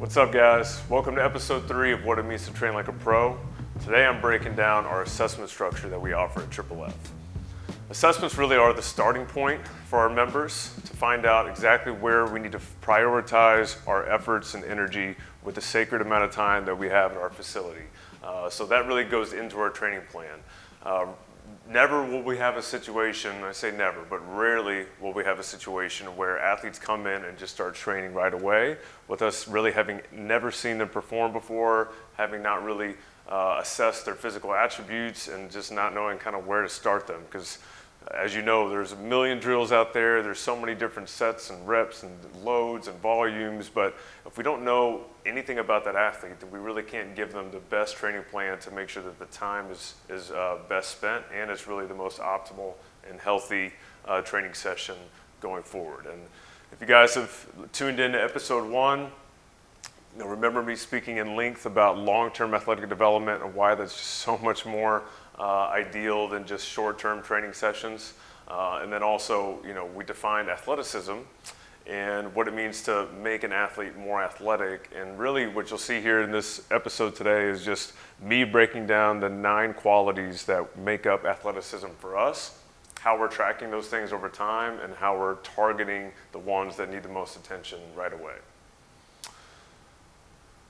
What's up, guys? Welcome to episode 3 of What It Means to Train Like a Pro. Today I'm breaking down our assessment structure that we offer at Triple F. Assessments really are the starting point for our members to find out exactly where we need to prioritize our efforts and energy with the sacred amount of time that we have at our facility. So that really goes into our training plan. Never will we have a situation, I say never, but rarely will we have a situation where athletes come in and just start training right away with us really having never seen them perform before, having not really assessed their physical attributes and just not knowing kind of where to start them. Because as you know, there's a million drills out there, there's so many different sets and reps and loads and volumes, but if we don't know anything about that athlete, then we really can't give them the best training plan to make sure that the time is best spent and it's really the most optimal and healthy training session going forward. And if you guys have tuned in to episode 1, remember me speaking in length about long-term athletic development and why that's just so much more ideal than just short-term training sessions. And then also, we defined athleticism and what it means to make an athlete more athletic. And really what you'll see here in this episode today is just me breaking down the 9 qualities that make up athleticism for us, how we're tracking those things over time, and how we're targeting the ones that need the most attention right away.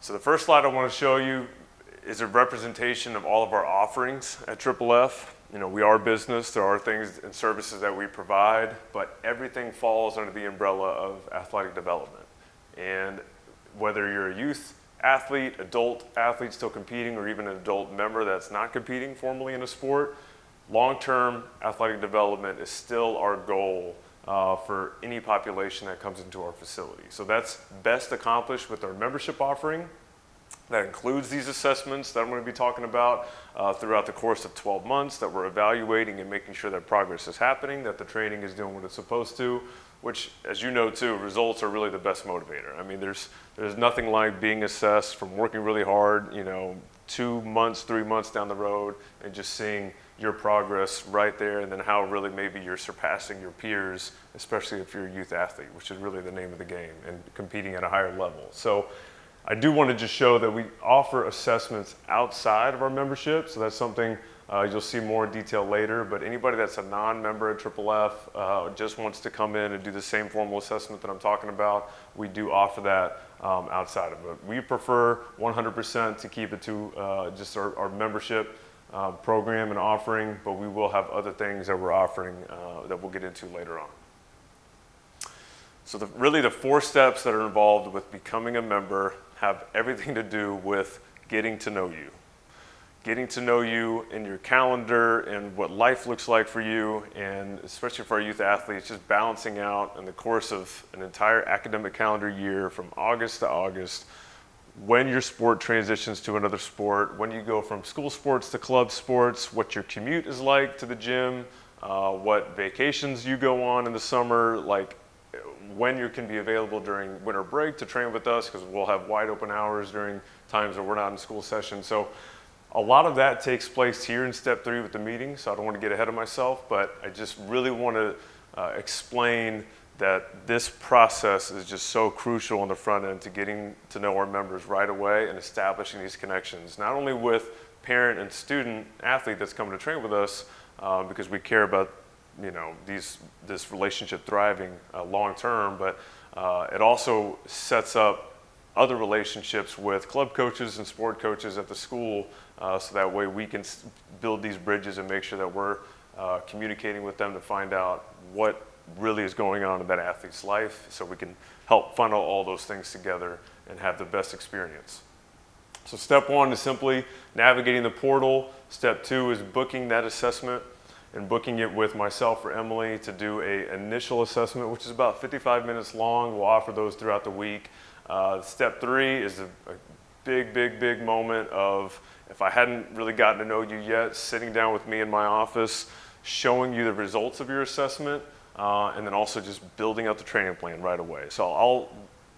So the first slide I want to show you is a representation of all of our offerings at Triple F. We are business, there are things and services that we provide, but everything falls under the umbrella of athletic development. And whether you're a youth athlete, adult athlete still competing, or even an adult member that's not competing formally in a sport, long-term athletic development is still our goal for any population that comes into our facility. So that's best accomplished with our membership offering. That includes these assessments that I'm going to be talking about throughout the course of 12 months that we're evaluating and making sure that progress is happening, that the training is doing what it's supposed to, which, as you know too, results are really the best motivator. I mean, there's nothing like being assessed from working really hard, 2 months, 3 months down the road, and just seeing your progress right there, and then how really maybe you're surpassing your peers, especially if you're a youth athlete, which is really the name of the game, and competing at a higher level. So I do want to just show that we offer assessments outside of our membership, so that's something you'll see more detail later, but anybody that's a non-member at Triple F just wants to come in and do the same formal assessment that I'm talking about, we do offer that outside of it. We prefer 100% to keep it to just our membership program and offering, but we will have other things that we're offering that we'll get into later on. So really the 4 steps that are involved with becoming a member have everything to do with getting to know you. Getting to know you in your calendar and what life looks like for you, and especially for our youth athletes, just balancing out in the course of an entire academic calendar year from August to August, when your sport transitions to another sport, when you go from school sports to club sports, what your commute is like to the gym, what vacations you go on in the summer, like when you can be available during winter break to train with us, because we'll have wide open hours during times where we're not in school session. So a lot of that takes place here in step 3 with the meeting, so I don't want to get ahead of myself, but I just really want to explain that this process is just so crucial on the front end to getting to know our members right away and establishing these connections, not only with parent and student athlete that's coming to train with us, because we care about this relationship thriving long term, but it also sets up other relationships with club coaches and sport coaches at the school, so that way we can build these bridges and make sure that we're communicating with them to find out what really is going on in that athlete's life, so we can help funnel all those things together and have the best experience. So step 1 is simply navigating the portal. Step 2 is booking that assessment and booking it with myself or Emily to do an initial assessment, which is about 55 minutes long. We'll offer those throughout the week. Step 3 is a big moment of, if I hadn't really gotten to know you yet, sitting down with me in my office, showing you the results of your assessment, and then also just building out the training plan right away. So I'll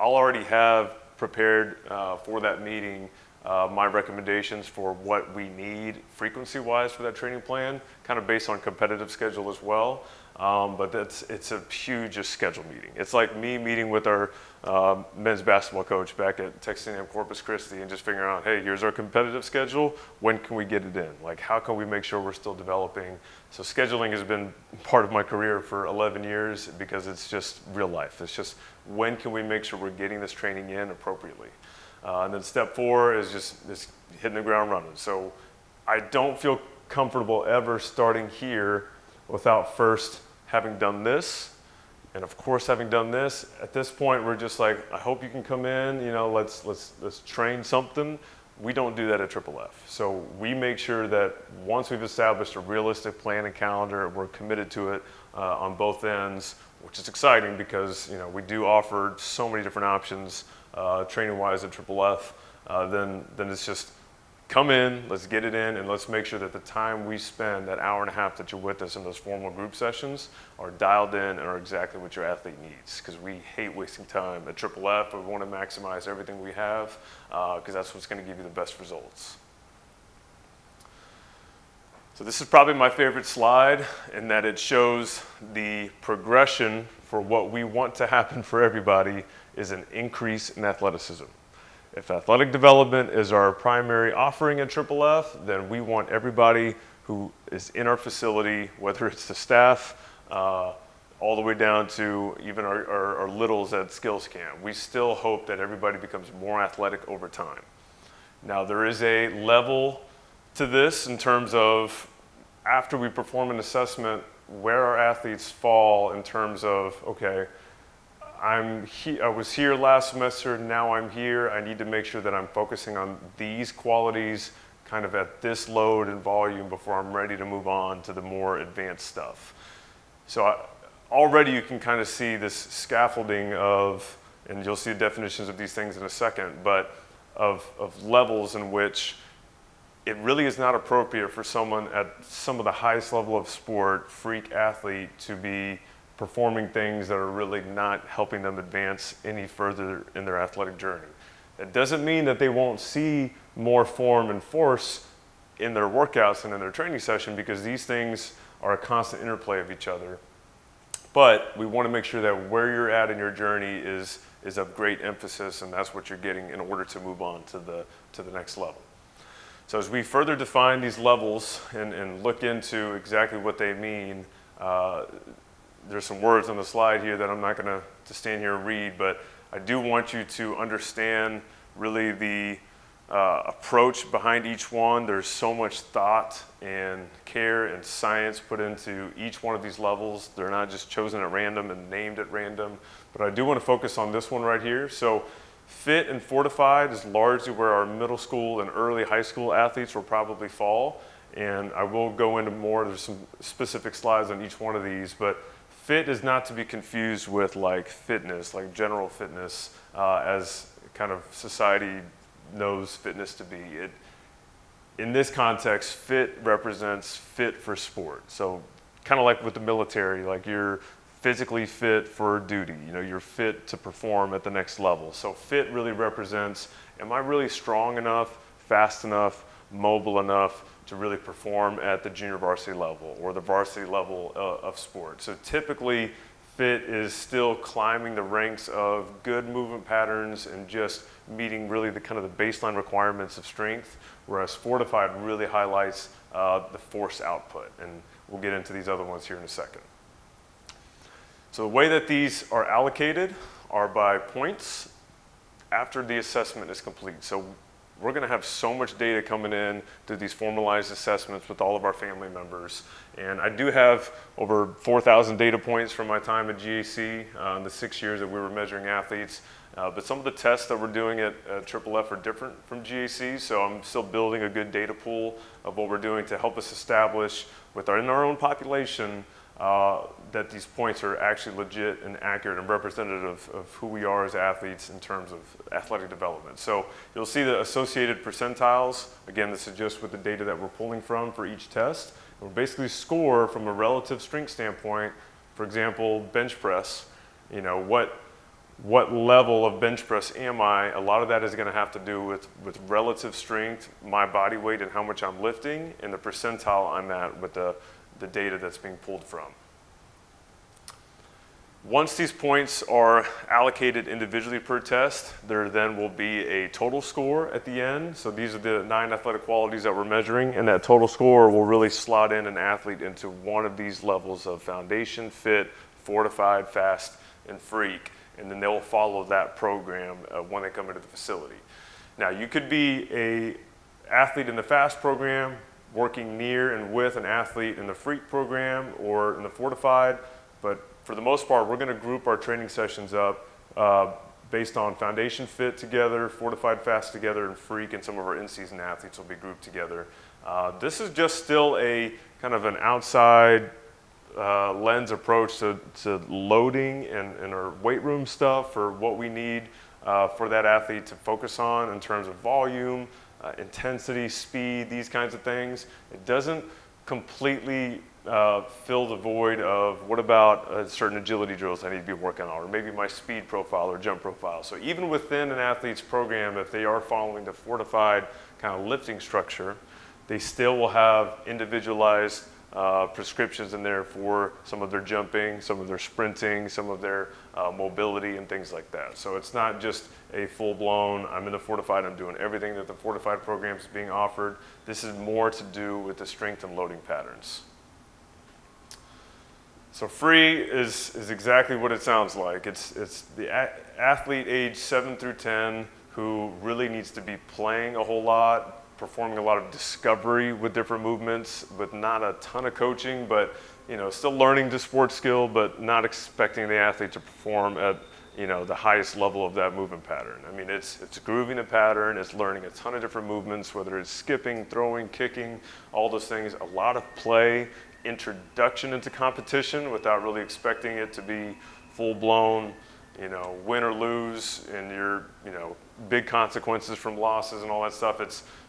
already have prepared for that meeting my recommendations for what we need frequency-wise for that training plan, kind of based on competitive schedule as well. but it's a huge schedule meeting. It's like me meeting with our men's basketball coach back at Texas A&M Corpus Christi and just figuring out, hey, here's our competitive schedule. When can we get it in? Like, how can we make sure we're still developing? So scheduling has been part of my career for 11 years because it's just real life. It's just, when can we make sure we're getting this training in appropriately? And then step 4 is just hitting the ground running. So I don't feel comfortable ever starting here without first having done this. And of course, having done this, at this point, we're just like, I hope you can come in, let's train something. We don't do that at Triple F. So we make sure that once we've established a realistic plan and calendar, we're committed to it on both ends, which is exciting because we do offer so many different options training-wise at Triple F. Then it's just come in, let's get it in, and let's make sure that the time we spend, that hour and a half that you're with us in those formal group sessions, are dialed in and are exactly what your athlete needs. Because we hate wasting time at Triple F, but we want to maximize everything we have because that's what's going to give you the best results. So this is probably my favorite slide in that it shows the progression for what we want to happen for everybody is an increase in athleticism. If athletic development is our primary offering at Triple F, then we want everybody who is in our facility, whether it's the staff, all the way down to even our littles at Skills Camp. We still hope that everybody becomes more athletic over time. Now, there is a level to this in terms of after we perform an assessment, where our athletes fall in terms of, okay, I was here last semester, now I'm here. I need to make sure that I'm focusing on these qualities kind of at this load and volume before I'm ready to move on to the more advanced stuff. So already you can kind of see this scaffolding of, and you'll see the definitions of these things in a second, but of levels in which it really is not appropriate for someone at some of the highest level of sport, freak athlete, to be performing things that are really not helping them advance any further in their athletic journey. It doesn't mean that they won't see more form and force in their workouts and in their training session, because these things are a constant interplay of each other. But we want to make sure that where you're at in your journey is of great emphasis, and that's what you're getting in order to move on to the next level. So as we further define these levels and look into exactly what they mean, there's some words on the slide here that I'm not going to stand here and read, but I do want you to understand really the approach behind each one. There's so much thought and care and science put into each one of these levels. They're not just chosen at random and named at random, but I do want to focus on this one right here. So fit and fortified is largely where our middle school and early high school athletes will probably fall. And I will go into more, there's some specific slides on each one of these, but fit is not to be confused with like fitness, like general fitness, as kind of society knows fitness to be. In this context, fit represents fit for sport. So kind of like with the military, like you're physically fit for duty, you're fit to perform at the next level. So fit really represents, am I really strong enough, fast enough, mobile enough to really perform at the junior varsity level or the varsity level of sport. So typically, fit is still climbing the ranks of good movement patterns and just meeting really the kind of the baseline requirements of strength, whereas fortified really highlights the force output. And we'll get into these other ones here in a second. So the way that these are allocated are by points after the assessment is complete. So we're going to have so much data coming in through these formalized assessments with all of our family members. And I do have over 4,000 data points from my time at GAC in the 6 years that we were measuring athletes. But some of the tests that we're doing at Triple F are different from GAC, so I'm still building a good data pool of what we're doing to help us establish in our own population that these points are actually legit and accurate and representative of who we are as athletes in terms of athletic development. So you'll see the associated percentiles. Again, this is just with the data that we're pulling from for each test. And we'll basically score from a relative strength standpoint. For example, bench press, what level of bench press am I? A lot of that is going to have to do with relative strength, my body weight and how much I'm lifting, and the percentile I'm at with the data that's being pulled from. Once these points are allocated individually per test, there then will be a total score at the end. So these are the 9 athletic qualities that we're measuring, and that total score will really slot in an athlete into one of these levels of foundation, fit, fortified, fast, and freak. And then they'll follow that program when they come into the facility. Now, you could be an athlete in the fast program working near and with an athlete in the freak program or in the fortified, but for the most part, we're going to group our training sessions up based on foundation fit together, fortified fast together, and freak, and some of our in-season athletes will be grouped together. This is just still a kind of an outside lens approach to loading and our weight room stuff for what we need for that athlete to focus on in terms of volume, intensity, speed, these kinds of things. It doesn't completely fill the void of what about certain agility drills I need to be working on, or maybe my speed profile or jump profile. So even within an athlete's program, if they are following the fortified kind of lifting structure, they still will have individualized prescriptions in there for some of their jumping, some of their sprinting, some of their mobility and things like that. So it's not just a full-blown, I'm in the fortified, I'm doing everything that the fortified program is being offered. This is more to do with the strength and loading patterns. So free is exactly what it sounds like. It's the athlete age 7 through 10 who really needs to be playing a whole lot, performing a lot of discovery with different movements, with not a ton of coaching, but still learning the sport skill, but not expecting the athlete to perform at the highest level of that movement pattern. I mean, it's grooving a pattern, it's learning a ton of different movements, whether it's skipping, throwing, kicking, all those things, a lot of play, introduction into competition without really expecting it to be full-blown, win or lose, and your, big consequences from losses and all that stuff.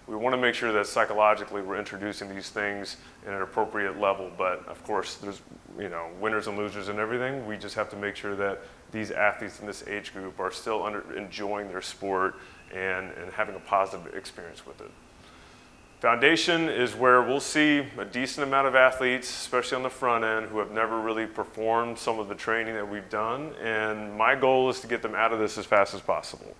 We want to make sure that psychologically we're introducing these things in an appropriate level. But of course, there's winners and losers and everything. We just have to make sure that these athletes in this age group are still enjoying their sport and having a positive experience with it. Foundation is where we'll see a decent amount of athletes, especially on the front end, who have never really performed some of the training that we've done. And my goal is to get them out of this as fast as possible.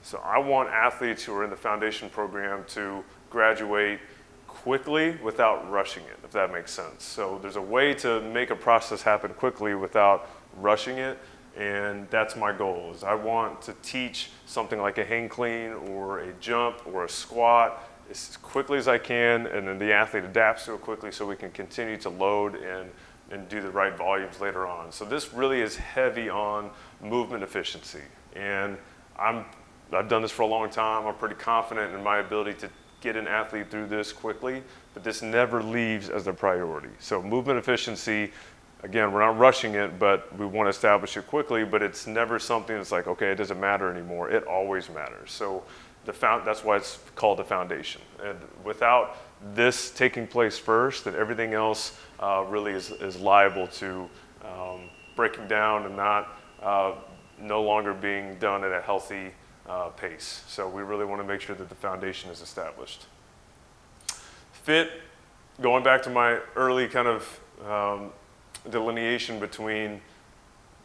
So I want athletes who are in the foundation program to graduate quickly without rushing it, if that makes sense. So there's a way to make a process happen quickly without rushing it, and that's my goal. Is I want to teach something like a hang clean or a jump or a squat as quickly as I can, and then the athlete adapts to it quickly so we can continue to load and do the right volumes later on. So this really is heavy on movement efficiency, and I've done this for a long time. I'm pretty confident in my ability to get an athlete through this quickly, but this never leaves as a priority. So movement efficiency, again, we're not rushing it, but we want to establish it quickly, but it's never something that's like, okay, it doesn't matter anymore. It always matters. So that's why it's called the foundation. And without this taking place first, then everything else really is liable to breaking down and no longer being done at a healthy pace. So we really want to make sure that the foundation is established. Fit, going back to my early kind of delineation between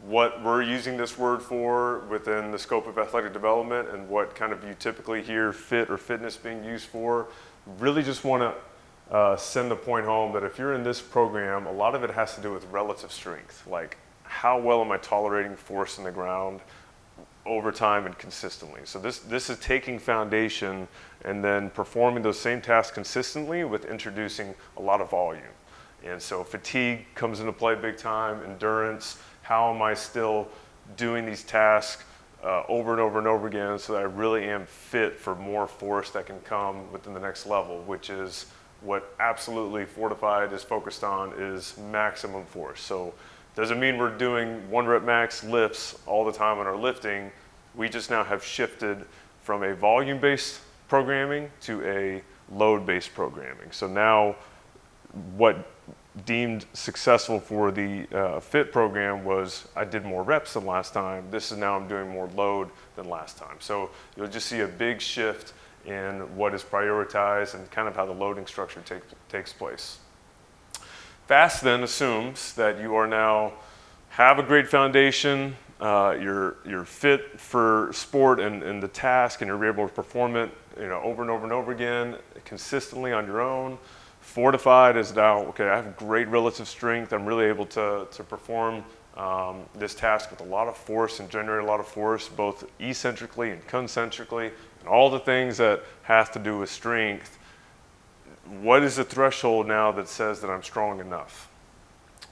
what we're using this word for within the scope of athletic development and what kind of you typically hear fit or fitness being used for, really just want to send the point home that if you're in this program, a lot of it has to do with relative strength. Like, how well am I tolerating force in the ground over time and consistently? So this is taking foundation and then performing those same tasks consistently with introducing a lot of volume. And so fatigue comes into play big time, endurance, how am I still doing these tasks over and over and over again so that I really am fit for more force that can come within the next level, which is what absolutely Fortified is focused on, is maximum force. So doesn't mean we're doing 1 rep max lifts all the time in our lifting. We just now have shifted from a volume-based programming to a load-based programming. So now what deemed successful for the FIT program was I did more reps than last time. This is now I'm doing more load than last time. So you'll just see a big shift in what is prioritized and kind of how the loading structure takes place. FAST then assumes that you are now have a great foundation, you're fit for sport and the task, and you're able to perform it, over and over and over again, consistently on your own. Fortified is now, okay, I have great relative strength. I'm really able to perform this task with a lot of force and generate a lot of force, both eccentrically and concentrically, and all the things that have to do with strength. What is the threshold now that says that I'm strong enough?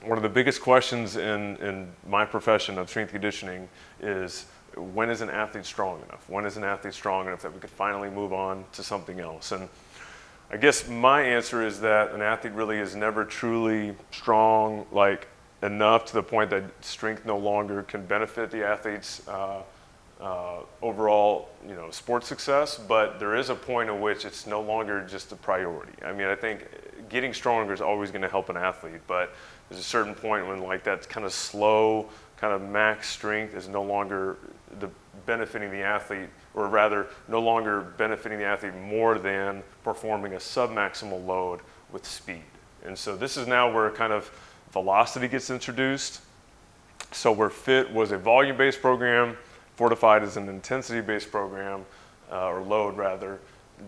One of the biggest questions in my profession of strength conditioning is, when is an athlete strong enough? When is an athlete strong enough that we could finally move on to something else? And I guess my answer is that an athlete really is never truly strong, enough to the point that strength no longer can benefit the athlete's overall, sports success. But there is a point at which it's no longer just a priority. I mean, I think getting stronger is always going to help an athlete, but there's a certain point when that kind of slow, kind of max strength is no longer benefiting the athlete, or rather no longer benefiting the athlete more than performing a submaximal load with speed. And so this is now where kind of velocity gets introduced. So where FIT was a volume-based program, Fortified is an intensity-based program, or load rather,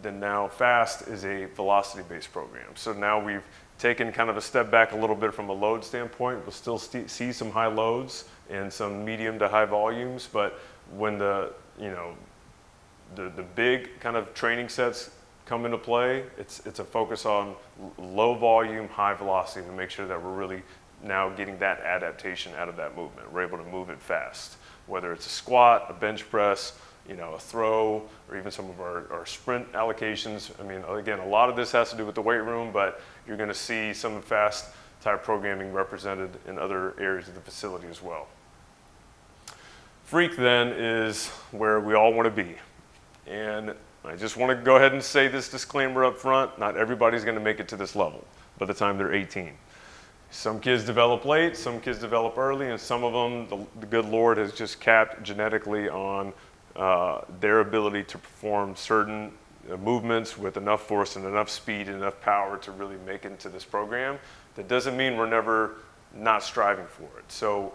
then now FAST is a velocity-based program. So now we've taken kind of a step back a little bit from a load standpoint. We'll still see some high loads and some medium to high volumes, but when the big kind of training sets come into play, it's a focus on low volume, high velocity to make sure that we're really now getting that adaptation out of that movement. We're able to move it fast, whether it's a squat, a bench press, a throw, or even some of our sprint allocations. I mean, again, a lot of this has to do with the weight room, but you're going to see some FAST type programming represented in other areas of the facility as well. Freak then is where we all want to be. And I just want to go ahead and say this disclaimer up front: not everybody's going to make it to this level by the time they're 18. Some kids develop late, some kids develop early, and some of them, the good Lord has just capped genetically on their ability to perform certain movements with enough force and enough speed and enough power to really make it into this program. That doesn't mean we're never not striving for it. So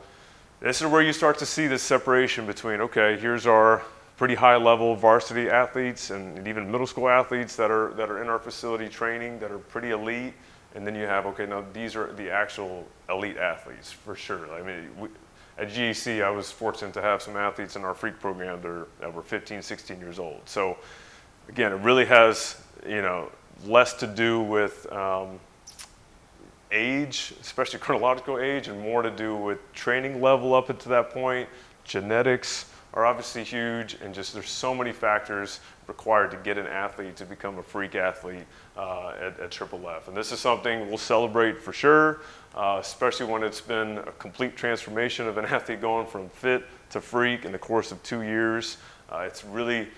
this is where you start to see this separation between, okay, here's our pretty high level varsity athletes and even middle school athletes that are in our facility training that are pretty elite. And then you have, okay, now these are the actual elite athletes for sure. I mean, at GEC, I was fortunate to have some athletes in our freak program that were 15, 16 years old. So again, it really has, less to do with age, especially chronological age, and more to do with training level up until that point. Genetics are obviously huge, and just there's so many factors required to get an athlete to become a freak athlete at Triple F. And this is something we'll celebrate for sure, especially when it's been a complete transformation of an athlete going from fit to freak in the course of 2 years. It's really,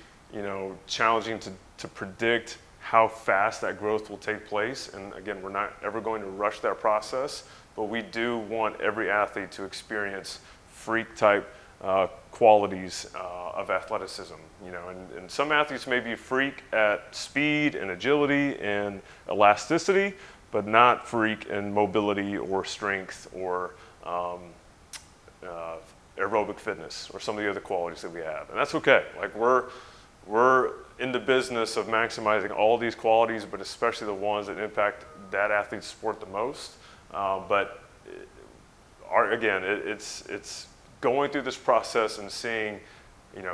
challenging to predict how fast that growth will take place. And again, we're not ever going to rush that process, but we do want every athlete to experience freak type qualities of athleticism, and some athletes may be freak at speed and agility and elasticity, but not freak in mobility or strength or aerobic fitness or some of the other qualities that we have. And that's okay. We're in the business of maximizing all these qualities, but especially the ones that impact that athlete's sport the most. It's going through this process and seeing,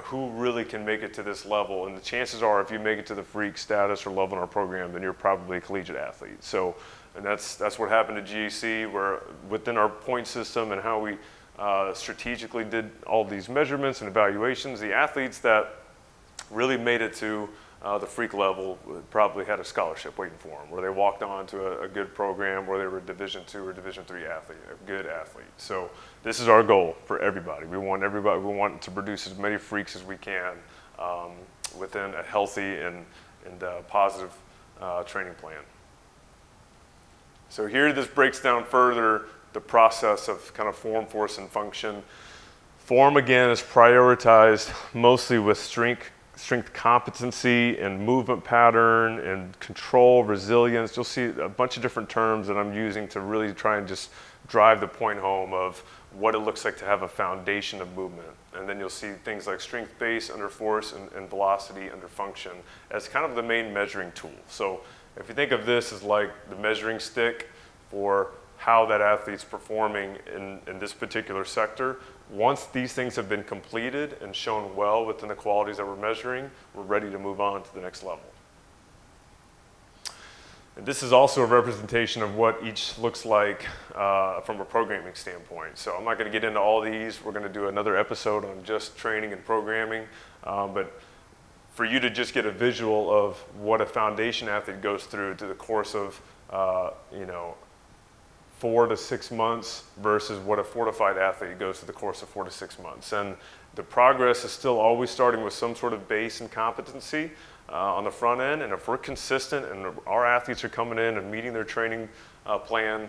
who really can make it to this level. And the chances are, if you make it to the freak status or level in our program, then you're probably a collegiate athlete. So, and that's what happened at GEC, where within our point system and how we strategically did all these measurements and evaluations, the athletes that really made it to the freak level probably had a scholarship waiting for them, where they walked on to a good program, where they were a Division II or Division III athlete, a good athlete. So this is our goal for everybody. We want to produce as many freaks as we can within a healthy and positive training plan. So here this breaks down further the process of kind of form, force, and function. Form, again, is prioritized mostly with strength competency and movement pattern and control, resilience. You'll see a bunch of different terms that I'm using to really try and just drive the point home of what it looks like to have a foundation of movement. And then you'll see things like strength base under force and velocity under function as kind of the main measuring tool. So if you think of this as like the measuring stick for how that athlete's performing in this particular sector, once these things have been completed and shown well within the qualities that we're measuring, we're ready to move on to the next level. And this is also a representation of what each looks like from a programming standpoint. So I'm not going to get into all these. We're going to do another episode on just training and programming. But for you to just get a visual of what a foundation athlete goes through the course of, 4 to 6 months versus what a fortified athlete goes through the course of 4 to 6 months. And the progress is still always starting with some sort of base and competency on the front end. And if we're consistent and our athletes are coming in and meeting their training plan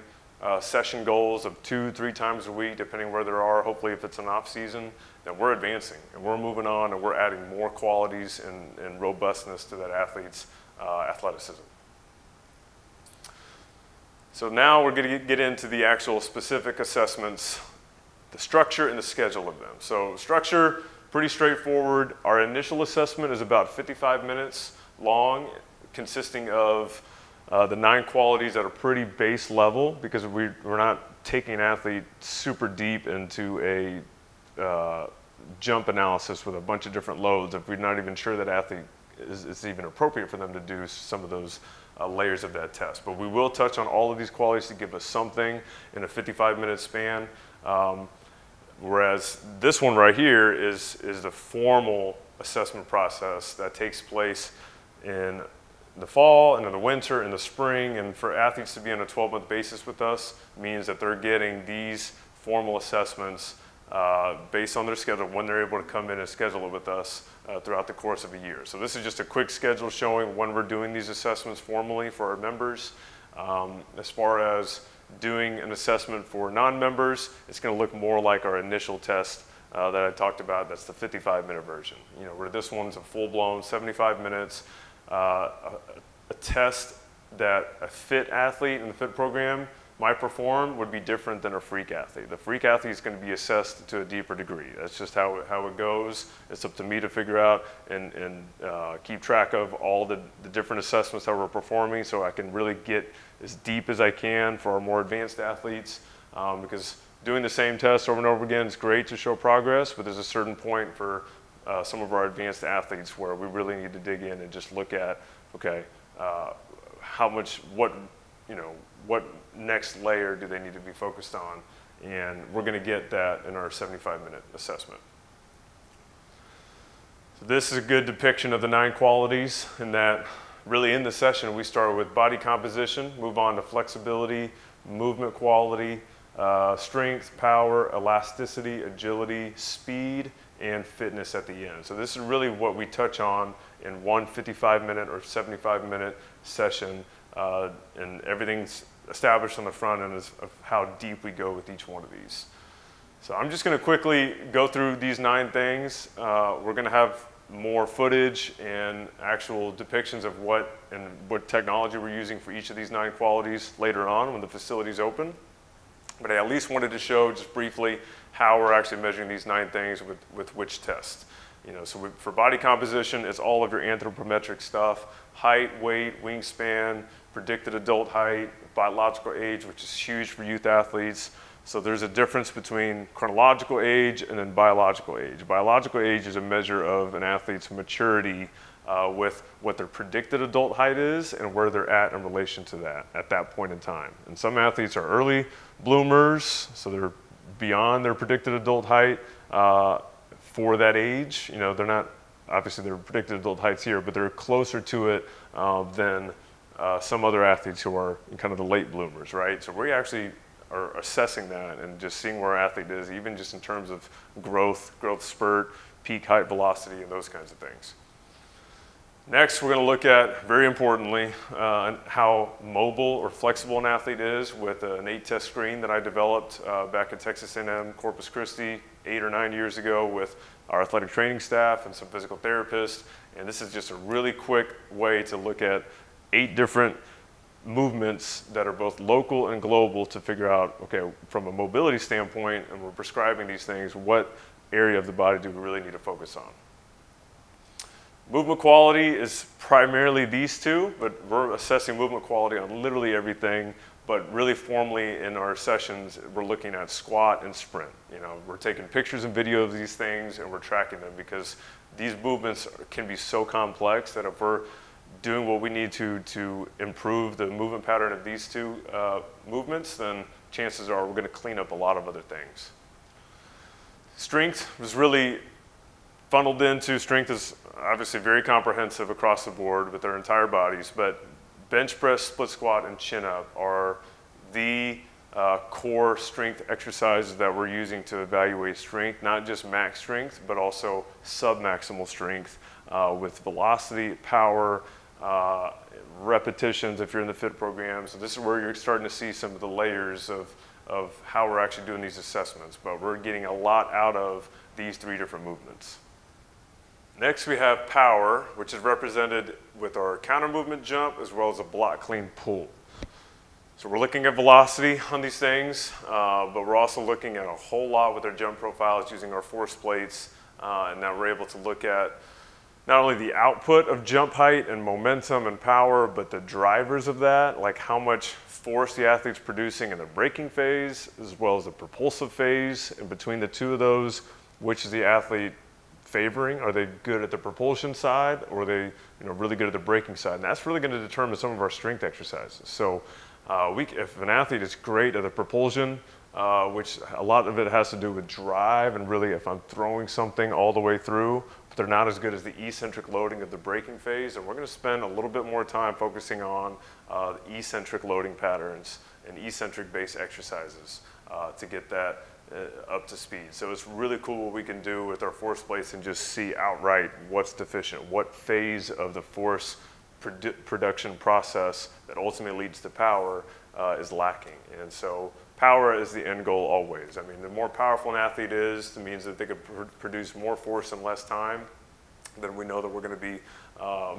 session goals of 2-3 times a week, depending where they are, hopefully if it's an off season, then we're advancing and we're moving on and we're adding more qualities and robustness to that athlete's athleticism. So now we're going to get into the actual specific assessments, the structure and the schedule of them. So structure, pretty straightforward. Our initial assessment is about 55 minutes long, consisting of the 9 qualities at a pretty base level, because we're not taking an athlete super deep into a jump analysis with a bunch of different loads if we're not even sure that athlete is even appropriate for them to do some of those layers of that test. But we will touch on all of these qualities to give us something in a 55-minute span. Whereas this one right here is the formal assessment process that takes place in the fall and in the winter and the spring. And for athletes to be on a 12-month basis with us means that they're getting these formal assessments based on their schedule when they're able to come in and schedule it with us throughout the course of a year. So this is just a quick schedule showing when we're doing these assessments formally for our members. As far as doing an assessment for non-members, it's going to look more like our initial test that I talked about. That's the 55-minute version. Where this one's a full-blown 75 minutes, a test that a fit athlete in the fit program might perform would be different than a freak athlete. The freak athlete is going to be assessed to a deeper degree. That's just how it goes. It's up to me to figure out and keep track of all the different assessments that we're performing so I can really get as deep as I can for our more advanced athletes, because doing the same test over and over again is great to show progress, but there's a certain point for some of our advanced athletes where we really need to dig in and just look at, okay, how much, what next layer do they need to be focused on? And we're going to get that in our 75-minute assessment. So this is a good depiction of the 9 qualities, in that really in the session we start with body composition, move on to flexibility, movement quality, strength, power, elasticity, agility, speed, and fitness at the end. So this is really what we touch on in one 55-minute or 75-minute session, and everything's established on the front end of how deep we go with each one of these. So I'm just going to quickly go through these 9 things. We're going to have more footage and actual depictions of what technology we're using for each of these 9 qualities later on when the facility's open. But I at least wanted to show just briefly how we're actually measuring these 9 things with which test. So for body composition, it's all of your anthropometric stuff: height, weight, wingspan, predicted adult height, biological age, which is huge for youth athletes. So there's a difference between chronological age and then biological age. Biological age is a measure of an athlete's maturity with what their predicted adult height is and where they're at in relation to that at that point in time. And some athletes are early bloomers, so they're beyond their predicted adult height for that age. They're not, obviously their predicted adult height's here, but they're closer to it than some other athletes who are kind of the late bloomers, right? So we actually are assessing that and just seeing where our athlete is, even just in terms of growth spurt, peak height velocity, and those kinds of things. Next, we're going to look at, very importantly, how mobile or flexible an athlete is with an 8-test screen that I developed back at Texas A&M Corpus Christi 8 or 9 years ago with our athletic training staff and some physical therapists. And this is just a really quick way to look at 8 different movements that are both local and global to figure out, okay, from a mobility standpoint, and we're prescribing these things, what area of the body do we really need to focus on? Movement quality is primarily these two, but we're assessing movement quality on literally everything, but really formally in our sessions, we're looking at squat and sprint. We're taking pictures and video of these things and we're tracking them because these movements can be so complex that if we're doing what we need to improve the movement pattern of these two movements, then chances are we're going to clean up a lot of other things. Strength was really funneled into, strength is obviously very comprehensive across the board with our entire bodies, but bench press, split squat, and chin up are the core strength exercises that we're using to evaluate strength, not just max strength, but also sub-maximal strength with velocity, power, repetitions if you're in the FIT program. So this is where you're starting to see some of the layers of how we're actually doing these assessments, but we're getting a lot out of these three different movements. Next we have power, which is represented with our counter movement jump as well as a block clean pull. So we're looking at velocity on these things, but we're also looking at a whole lot with our jump profiles using our force plates, and now we're able to look at not only the output of jump height and momentum and power, but the drivers of that, like how much force the athlete's producing in the braking phase as well as the propulsive phase. And between the two of those, which is the athlete favoring? Are they good at the propulsion side, or are they really good at the braking side? And that's really going to determine some of our strength exercises. So if an athlete is great at the propulsion, which a lot of it has to do with drive and really if I'm throwing something all the way through, but they're not as good as the eccentric loading of the braking phase, and we're going to spend a little bit more time focusing on eccentric loading patterns and eccentric base exercises to get that up to speed. So it's really cool what we can do with our force plates and just see outright what's deficient, what phase of the force production process that ultimately leads to power is lacking. And so power is the end goal always. I mean, the more powerful an athlete is, it means that they could produce more force in less time, then we know that we're going to be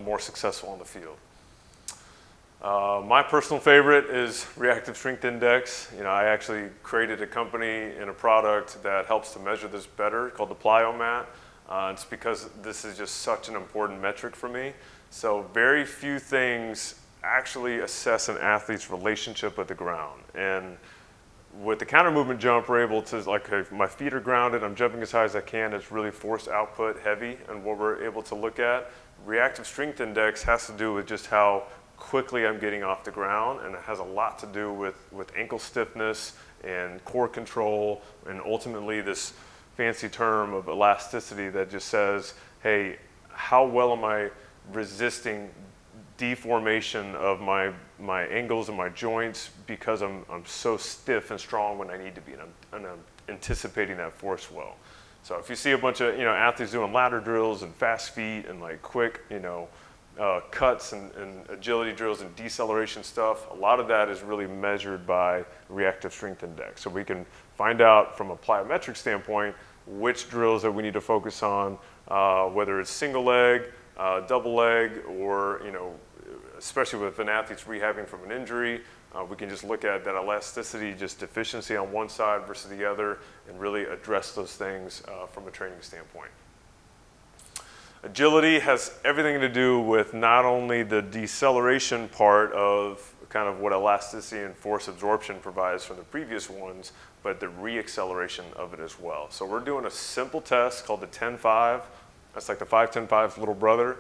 more successful on the field. My personal favorite is Reactive Strength Index. I actually created a company and a product that helps to measure this better called the Plyomat. It's because this is just such an important metric for me. So very few things actually assess an athlete's relationship with the ground. And with the counter movement jump, we're able to, if my feet are grounded, I'm jumping as high as I can, it's really force output heavy, and what we're able to look at. Reactive Strength Index has to do with just how quickly I'm getting off the ground, and it has a lot to do with ankle stiffness and core control, and ultimately this fancy term of elasticity that just says, hey, how well am I resisting deformation of my angles and my joints because I'm so stiff and strong when I need to be, and I'm anticipating that force well. So if you see a bunch of athletes doing ladder drills and fast feet and quick cuts and agility drills and deceleration stuff, a lot of that is really measured by Reactive Strength Index. So we can find out from a plyometric standpoint which drills that we need to focus on, whether it's single leg, double leg, or especially with an athlete's rehabbing from an injury, we can just look at that elasticity, just deficiency on one side versus the other, and really address those things from a training standpoint. Agility has everything to do with not only the deceleration part of kind of what elasticity and force absorption provides from the previous ones, but the re-acceleration of it as well. So we're doing a simple test called the 10-5. That's like the 5-10-5's little brother.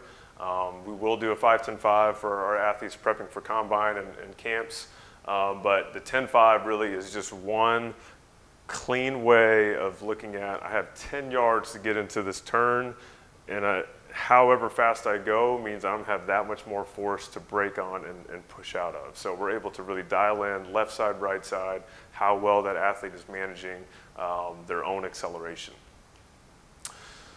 We will do a 5-10-5 for our athletes prepping for combine and camps, but the 10-5 really is just one clean way of looking at, I have 10 yards to get into this turn, and however fast I go means I don't have that much more force to brake on and push out of. So we're able to really dial in left side, right side, how well that athlete is managing their own acceleration.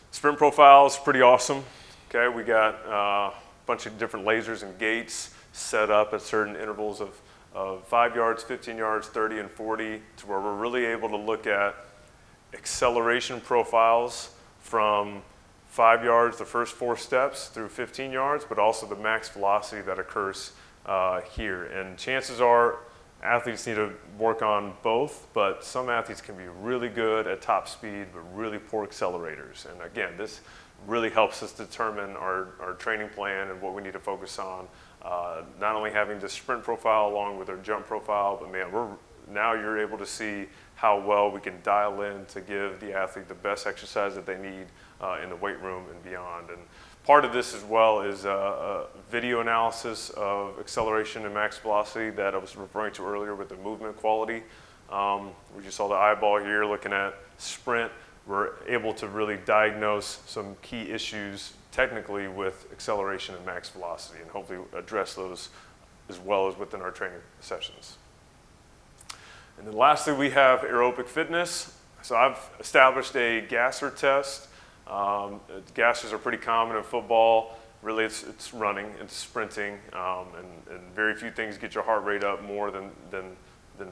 Sprint profile is pretty awesome. Okay, we got a bunch of different lasers and gates set up at certain intervals of 5 yards, 15 yards, 30, and 40, to where we're really able to look at acceleration profiles from 5 yards, the first 4 steps, through 15 yards, but also the max velocity that occurs here. And chances are athletes need to work on both, but some athletes can be really good at top speed, but really poor accelerators. And again, this really helps us determine our training plan and what we need to focus on. Not only having the sprint profile along with our jump profile, but man, now you're able to see how well we can dial in to give the athlete the best exercise that they need in the weight room and beyond. And part of this as well is a video analysis of acceleration and max velocity that I was referring to earlier with the movement quality. We just saw the eyeball here looking at sprint. We're able to really diagnose some key issues technically with acceleration and max velocity, and hopefully address those as well as within our training sessions. And then lastly, we have aerobic fitness. So I've established a gasser test. Gassers are pretty common in football. Really, it's running, it's sprinting, and very few things get your heart rate up more than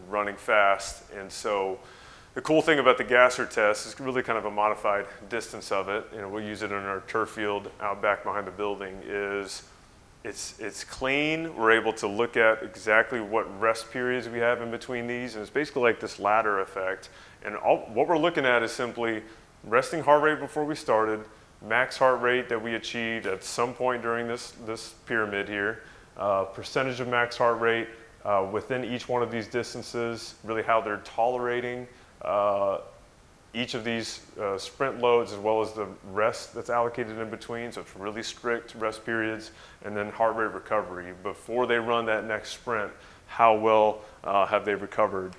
running fast. And so the cool thing about the gasser test is really kind of a modified distance of it. You know, we'll use it in our turf field out back behind the building. It's clean. We're able to look at exactly what rest periods we have in between these, and it's basically like this ladder effect. And what we're looking at is simply resting heart rate before we started, max heart rate that we achieved at some point during this pyramid here, percentage of max heart rate within each one of these distances, really how they're tolerating each of these sprint loads, as well as the rest that's allocated in between. So it's really strict rest periods, and then heart rate recovery. Before they run that next sprint, how well have they recovered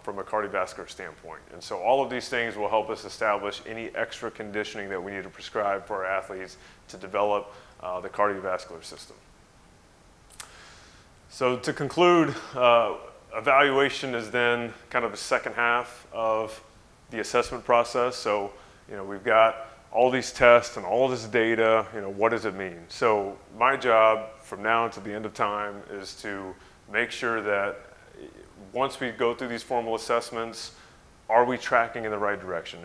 from a cardiovascular standpoint? And so all of these things will help us establish any extra conditioning that we need to prescribe for our athletes to develop the cardiovascular system. So to conclude, evaluation is then kind of the second half of the assessment process. So, you know, we've got all these tests and all this data, you know, what does it mean? So my job from now until the end of time is to make sure that once we go through these formal assessments, are we tracking in the right direction?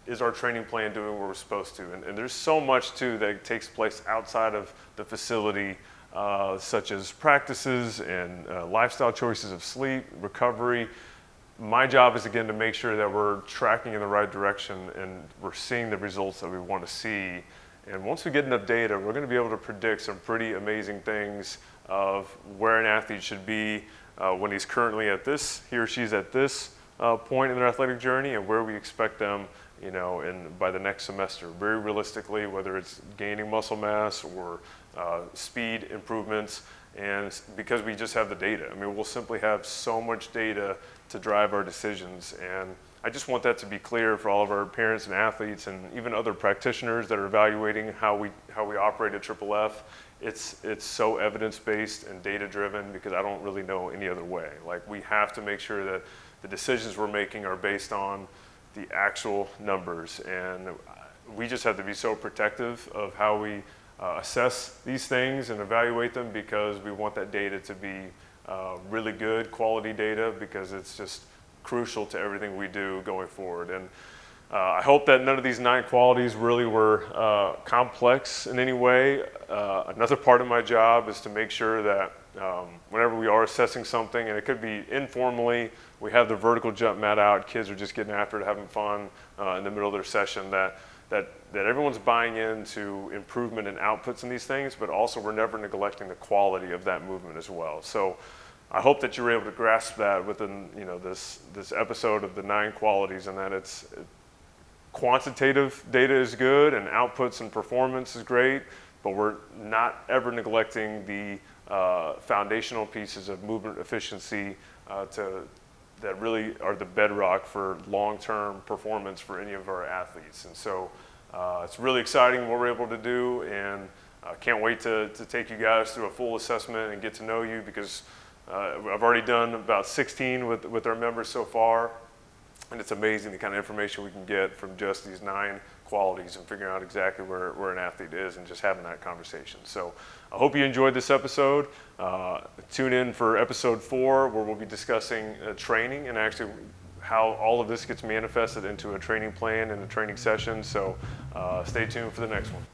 Is our training plan doing what we're supposed to? And there's so much too that takes place outside of the facility, such as practices and lifestyle choices of sleep, recovery. My job is again to make sure that we're tracking in the right direction and we're seeing the results that we want to see. And once we get enough data, we're going to be able to predict some pretty amazing things of where an athlete should be when he's currently at this, he or she's at this point in their athletic journey, and where we expect them, you know, by the next semester. Very realistically, whether it's gaining muscle mass or speed improvements, and because we just have the data. I mean, we'll simply have so much data to drive our decisions, and I just want that to be clear for all of our parents and athletes and even other practitioners that are evaluating how we operate at Triple F. It's so evidence-based and data-driven because I don't really know any other way. Like, we have to make sure that the decisions we're making are based on the actual numbers, and we just have to be so protective of how we assess these things and evaluate them, because we want that data to be really good quality data, because it's just crucial to everything we do going forward. And I hope that none of these 9 qualities really were complex in any way. Another part of my job is to make sure that whenever we are assessing something, and it could be informally, we have the vertical jump mat out, kids are just getting after it, having fun in the middle of their session, that everyone's buying into improvement and outputs in these things, but also we're never neglecting the quality of that movement as well. So I hope that you're able to grasp that within, you know, this episode of the 9 qualities, and that it's quantitative data is good and outputs and performance is great, but we're not ever neglecting the foundational pieces of movement efficiency that really are the bedrock for long-term performance for any of our athletes. And so it's really exciting what we're able to do, and I can't wait to take you guys through a full assessment and get to know you, because I've already done about 16 with our members so far, and it's amazing the kind of information we can get from just these 9 qualities and figuring out exactly where an athlete is and just having that conversation. So I hope you enjoyed this episode. Tune in for episode 4, where we'll be discussing training and actually how all of this gets manifested into a training plan and a training session. So stay tuned for the next one.